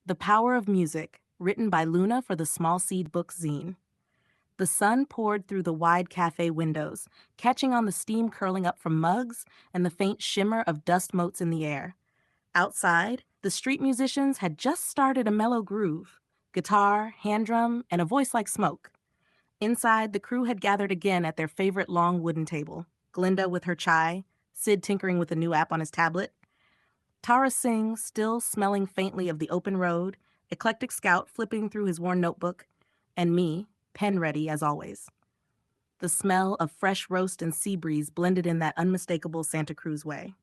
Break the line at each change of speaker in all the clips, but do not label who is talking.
The Power of Music, written by Luna for the Small Seed Book Zine. The sun poured through the wide cafe windows, catching on the steam curling up from mugs and the faint shimmer of dust motes in the air. Outside, the street musicians had just started a mellow groove, guitar, hand drum, and a voice like smoke. Inside, the crew had gathered again at their favorite long wooden table, Glinda with her chai, Sid tinkering with a new app on his tablet, Tara Singh still smelling faintly of the open road, Eclectic Scout flipping through his worn notebook, and me, pen ready as always. The smell of fresh roast and sea breeze blended in that unmistakable Santa Cruz way.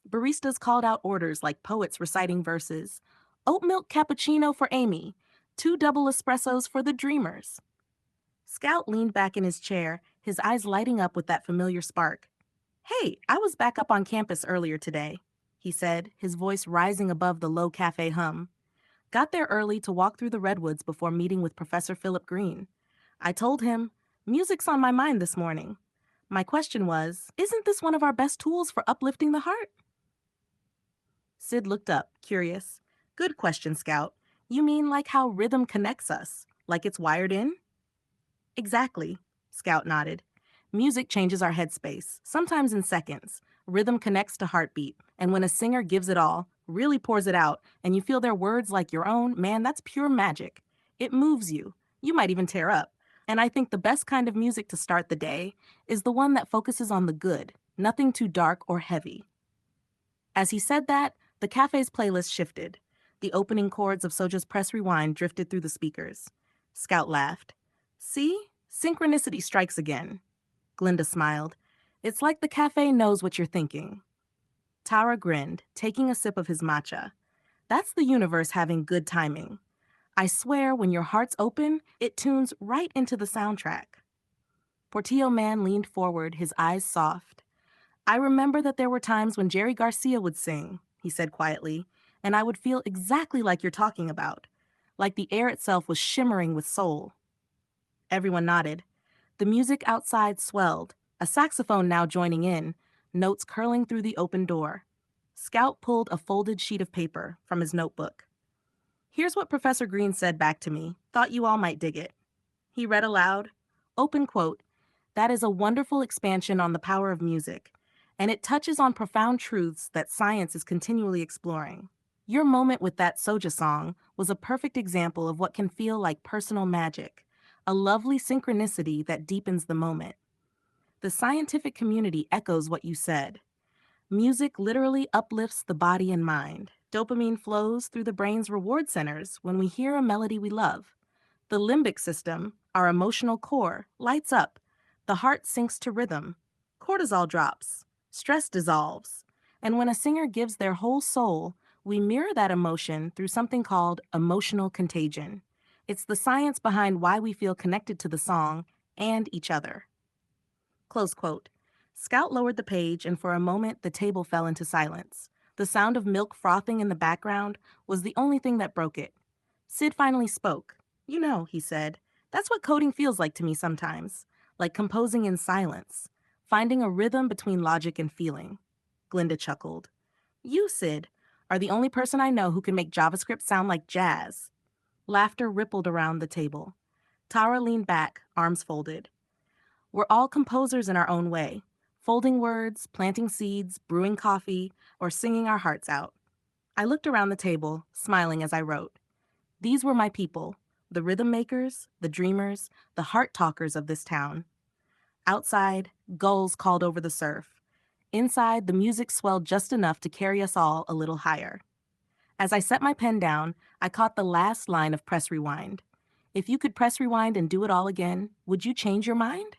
Baristas called out orders like poets reciting verses. Oat milk cappuccino for Amy, 2 double espressos for the dreamers. Scout leaned back in his chair, his eyes lighting up with that familiar spark. Hey, I was back up on campus earlier today, he said, his voice rising above the low cafe hum. Got there early to walk through the redwoods before meeting with Professor Philip Green. I told him, music's on my mind this morning. My question was, isn't this one of our best tools for uplifting the heart? Sid looked up, curious. Good question, Scout. You mean like how rhythm connects us, like it's wired in? Exactly, Scout nodded. Music changes our headspace, sometimes in seconds. Rhythm connects to heartbeat, and when a singer gives it all, really pours it out, and you feel their words like your own, man, that's pure magic. It moves you. You might even tear up. And I think the best kind of music to start the day is the one that focuses on the good, nothing too dark or heavy. As he said that, the cafe's playlist shifted. The opening chords of Soja's Press Rewind drifted through the speakers. Scout laughed. See? Synchronicity strikes again. Glinda smiled. It's like the cafe knows what you're thinking. Tara grinned, taking a sip of his matcha. That's the universe having good timing. I swear, when your heart's open, it tunes right into the soundtrack. Portillo Man leaned forward, his eyes soft. I remember that there were times when Jerry Garcia would sing, he said quietly, and I would feel exactly like you're talking about, like the air itself was shimmering with soul. Everyone nodded. The music outside swelled, a saxophone now joining in, notes curling through the open door. Scout pulled a folded sheet of paper from his notebook. Here's what Professor Green said back to me. Thought you all might dig it. He read aloud, open quote, that is a wonderful expansion on the power of music, and it touches on profound truths that science is continually exploring. Your moment with that Soja song was a perfect example of what can feel like personal magic, a lovely synchronicity that deepens the moment. The scientific community echoes what you said. Music literally uplifts the body and mind. Dopamine flows through the brain's reward centers when we hear a melody we love. The limbic system, our emotional core, lights up. The heart sinks to rhythm. Cortisol drops. Stress dissolves. And when a singer gives their whole soul, we mirror that emotion through something called emotional contagion. It's the science behind why we feel connected to the song and each other. Close quote. Scout lowered the page, and for a moment the table fell into silence. The sound of milk frothing in the background was the only thing that broke it. Sid finally spoke. You know, he said, that's what coding feels like to me sometimes, like composing in silence, finding a rhythm between logic and feeling. Glinda chuckled. You, Sid, are the only person I know who can make JavaScript sound like jazz. Laughter rippled around the table. Tara leaned back, arms folded. We're all composers in our own way, folding words, planting seeds, brewing coffee, or singing our hearts out. I looked around the table, smiling as I wrote. These were my people, the rhythm makers, the dreamers, the heart talkers of this town. Outside, gulls called over the surf. Inside, the music swelled just enough to carry us all a little higher. As I set my pen down, I caught the last line of Press Rewind. If you could press rewind and do it all again, would you change your mind?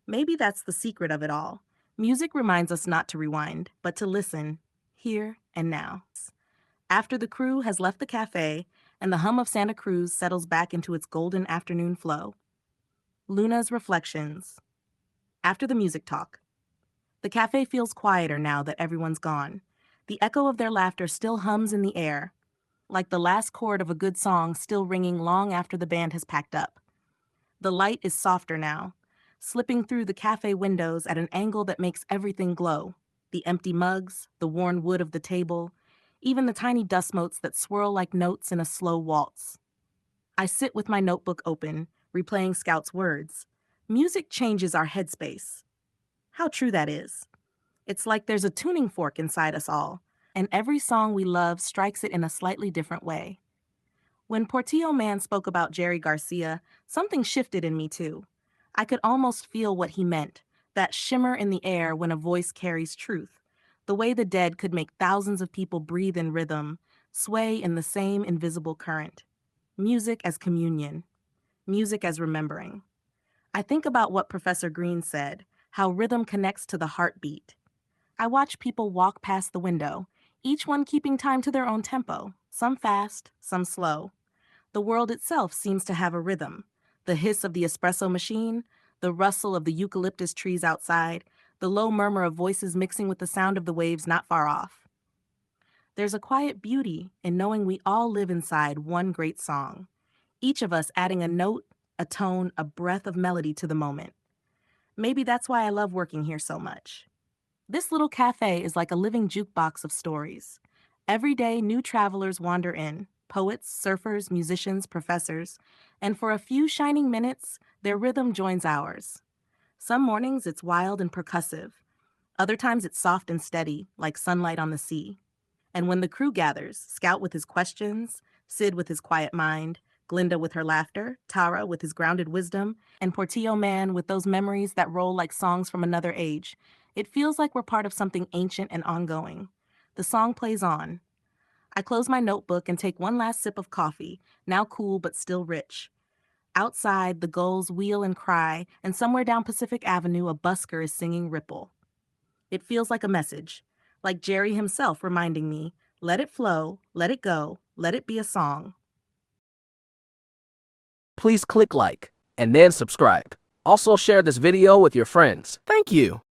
Maybe that's the secret of it all. Music reminds us not to rewind, but to listen, here and now. After the crew has left the cafe and the hum of Santa Cruz settles back into its golden afternoon flow. Luna's reflections. After the music talk. The cafe feels quieter now that everyone's gone. The echo of their laughter still hums in the air, like the last chord of a good song still ringing long after the band has packed up. The light is softer now, slipping through the cafe windows at an angle that makes everything glow. The empty mugs, the worn wood of the table, even the tiny dust motes that swirl like notes in a slow waltz. I sit with my notebook open, replaying Scout's words. Music changes our headspace. How true that is. It's like there's a tuning fork inside us all, and every song we love strikes it in a slightly different way. When Portillo Man spoke about Jerry Garcia, something shifted in me too. I could almost feel what he meant, that shimmer in the air when a voice carries truth, the way the dead could make thousands of people breathe in rhythm, sway in the same invisible current. Music as communion, music as remembering. I think about what Professor Green said, how rhythm connects to the heartbeat. I watch people walk past the window, each one keeping time to their own tempo, some fast, some slow. The world itself seems to have a rhythm. The hiss of the espresso machine, the rustle of the eucalyptus trees outside, the low murmur of voices mixing with the sound of the waves not far off. There's a quiet beauty in knowing we all live inside one great song, each of us adding a note, a tone, a breath of melody to the moment. Maybe that's why I love working here so much. This little cafe is like a living jukebox of stories. Every day, new travelers wander in, poets, surfers, musicians, professors, and for a few shining minutes, their rhythm joins ours. Some mornings it's wild and percussive. Other times it's soft and steady, like sunlight on the sea. And when the crew gathers, Scout with his questions, Sid with his quiet mind, Glinda with her laughter, Tara with his grounded wisdom, and Portillo Man with those memories that roll like songs from another age, it feels like we're part of something ancient and ongoing. The song plays on. I close my notebook and take one last sip of coffee, now cool but still rich. Outside, the gulls wheel and cry, and somewhere down Pacific Avenue, a busker is singing Ripple. It feels like a message, like Jerry himself reminding me, let it flow, let it go, let it be a song.
Please click like and then subscribe. Also share this video with your friends. Thank you.